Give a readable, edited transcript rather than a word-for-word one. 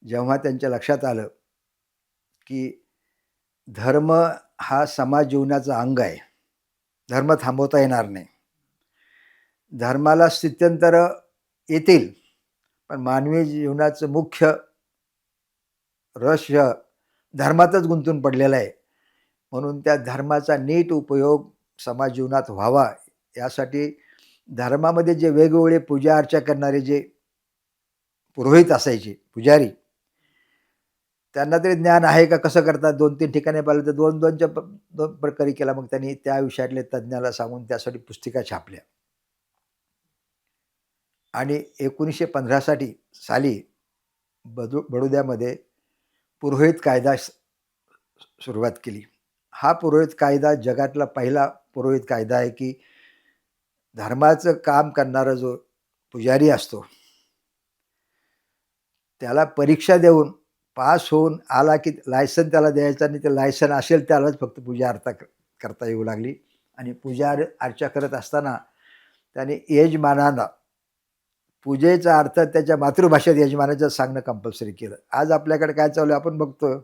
जेव्हा त्यांच्या लक्षात आलं, की धर्म हा समाज जीवनाचा अंग आहे. धर्म थांबवता येणार नाही. धर्माला स्थित्यंतरं येतील, पण मानवी जीवनाचं मुख्य रहस्य धर्मातच गुंतून पडलेलं आहे. म्हणून त्या धर्माचा नीट उपयोग समाज जीवनात व्हावा, यासाठी धर्मामध्ये जे वेगवेगळे पूजा अर्चा करणारे जे पुरोहित असायचे, पुजारी, त्यांना तरी ज्ञान आहे का कसं करतात? 2-3 ठिकाणी पाहिलं तर 2-2च्या 2 प्रकारे केला. मग त्यांनी त्या विषयातल्या तज्ञाला सांगून त्यासाठी पुस्तिका छापल्या. आणि 1915 साली बडोद्यामध्ये पुरोहित कायदा सुरुवात केली. हा पुरोहित कायदा जगातला पहिला पुरोहित कायदा आहे, की धर्माचं काम करणारा जो पुजारी असतो, त्याला परीक्षा देऊन पास होऊन आला, की लायसन त्याला द्यायचं आणि ते लायसन असेल त्यालाच फक्त पूजा अर्चा करता येऊ लागली. आणि पूजा अर्चा करत असताना त्याने यजमानांना पूजेचा अर्थ त्याच्या मातृभाषेत यजमानाचं सांगणं कंपल्सरी केलं. आज आपल्याकडे काय चालू आहे आपण बघतो.